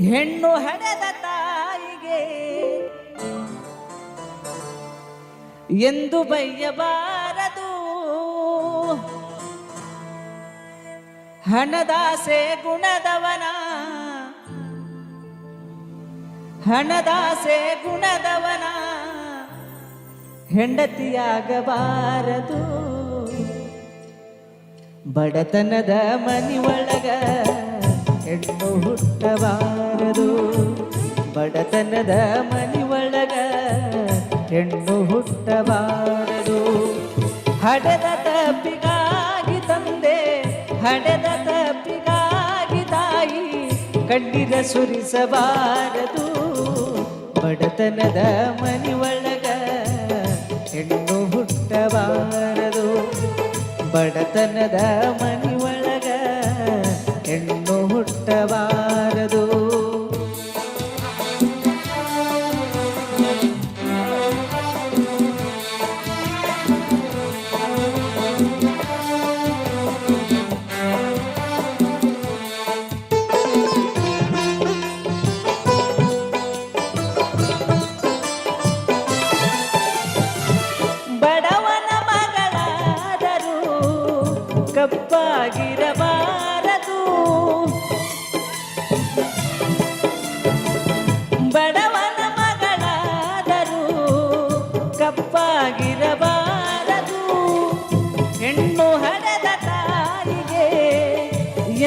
ಹೆಣ್ಣು ಹಡೆದ ತಾಯಿಗೆ ಎಂದು ಬಯ್ಯಬಾರದು. ಹಣದಾಸೆ ಗುಣದವನ, ಹಣದಾಸೆ ಗುಣದವನ ಹೆಂಡತಿಯಾಗಬಾರದು. ಬಡತನದ ಮನಿಯೊಳಗ ಹೆಣ್ಣು ಹುಟ್ಟಬಾರದು. ಬಡತನದ ಮನಿಯೊಳಗ ಹೆಣ್ಣು ಹುಟ್ಟಬಾರದು. ಹಡೆದ ತಪ್ಪಿಗಾಗಿ ತಂದೆ, ಹಡೆದ ತಪ್ಪಿಗಾಗಿ ತಾಯಿ ಕಣ್ಣೀರ ಸುರಿಸಬಾರದು. ಬಡತನದ ಮನಿಯೊಳಗ ಹೆಣ್ಣು ಹುಟ್ಟಬಾರದು. ಬಡತನದ ಮನಿಯೊಳಗ ಹೆಣ್ಣು ಹುಟ್ಟಬಾರದು. ಕಪ್ಪಾಗಿರಬಾರದು. ಬಡವನ ಮಗಳಾದರೂ ಕಪ್ಪಾಗಿರಬಾರದು. ಹೆಣ್ಣು ಹಡೆದ ತಾಯಿಗೆ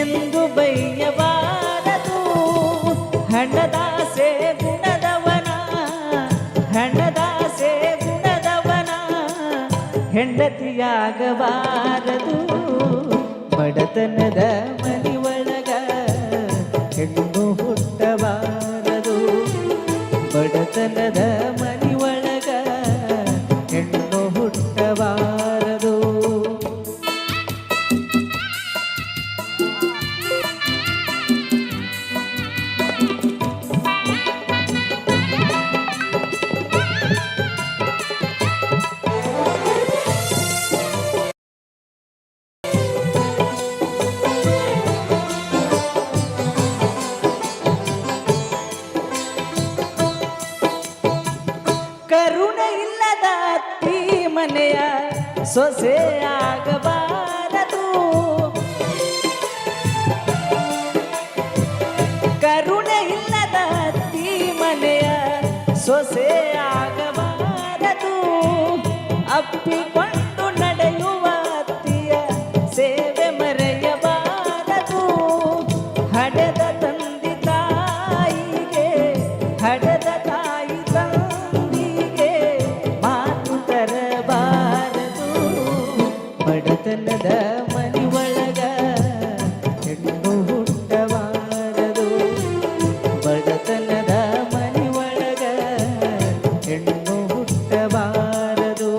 ಎಂದು ಬೈಯಬಾರದು. ಹಣದಾಸೆ ಗುಣದವನ, ಹಣದಾಸೆ ಗುಣದವನ ಹೆಂಡತಿಯಾಗಬಾರದು. ಬಡತನದ ಮನಿಯೊಳಗ ಹೆಣ್ಣು ಹುಟ್ಟಬಾರದು. ಬಡತನದ ಮನಿಯೊಳಗ ಹೆಣ್ಣು ಹುಟ್ಟಬಾರದು. ಕರುಣೆ ಇಲ್ಲದ ಅತ್ತಿ ಮನೆಯ ಸೊಸೆ ಆಗಬಾರದು. ಕರುಣೆ ಇಲ್ಲದ ಅತ್ತಿ ಮನೆಯ ಸೊಸೆ ಆಗಬಾರದು. ಅಪ್ಪಿಕೊಂಡು ನಡೆಯುವ ಅತ್ತಿಯ ಸೇವೆ ಮರೆಯಬಾರದು. ಹಡೆದ ತಂದೆ ತಾಯಿಗೆ, ಹಡೆದ ತಾಯಿ ಬಡತನದ ಮನಿಯೊಳಗ ಹೆಣ್ಣು ಹುಟ್ಟಬಾರದು. ಬಡತನದ ಮನಿಯೊಳಗ ಹೆಣ್ಣು ಹುಟ್ಟಬಾರದು.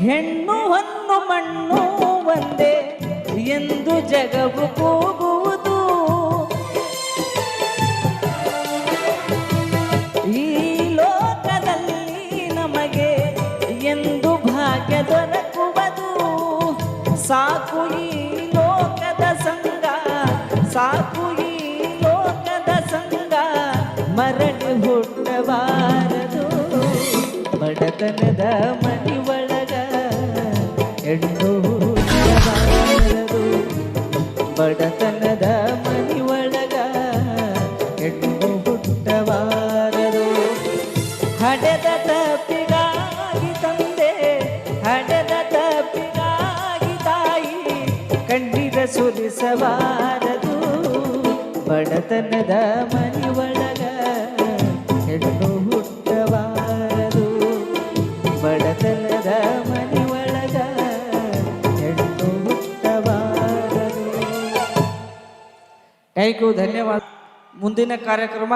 ಹೆಣ್ಣು ಹೊನ್ನು ಮಣ್ಣು ಒಂದೇ ಎಂದು ಜಗವು ಕೂಗುವುದು. ಈ ಲೋಕದಲ್ಲಿ ನಮಗೆ ಎಂದು ಭಾಗ್ಯ ದೊರಕುವುದು. ಸಾಕು ಈ ಲೋಕದ ಸಂಗ, ಸಾಕು ಈ ಲೋಕದ ಸಂಗ ಮರಳಿ ಹುಟ್ಟಬಾರದು. ಬಡತನದ ಮನಿಯೊಳಗ ಹೆಣ್ಣು ಹುಟ್ಟಬಾರದು. ಬಡತನದ ಮನಿಯೊಳಗ ಹೆಣ್ಣು ಹುಟ್ಟಬಾರದು. ಹಡೆದ ತಪ್ಪಿಗಾಗಿ ತಂದೆ, ಹಡೆದ ತಪ್ಪಿಗಾಗಿ ತಾಯಿ ಕಣ್ಣೀರ ಸುರಿಸಬಾರದು. ಬಡತನದ ಮನಿಯೊಳಗ ಹೆಣ್ಣು ಹುಟ್ಟಬಾರದು. ಬಡತನದ ಮನಿಯೊಳಗ ಹೆಣ್ಣು ಹುಟ್ಟಬಾರದು. ಥ್ಯಾಂಕ್ ಯು, ಧನ್ಯವಾದ. ಮುಂದಿನ ಕಾರ್ಯಕ್ರಮ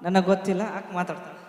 ನನಗೆ ಗೊತ್ತಿಲ್ಲ, ಆಕೆ ಮಾತಾಡ್ತಾಳೆ.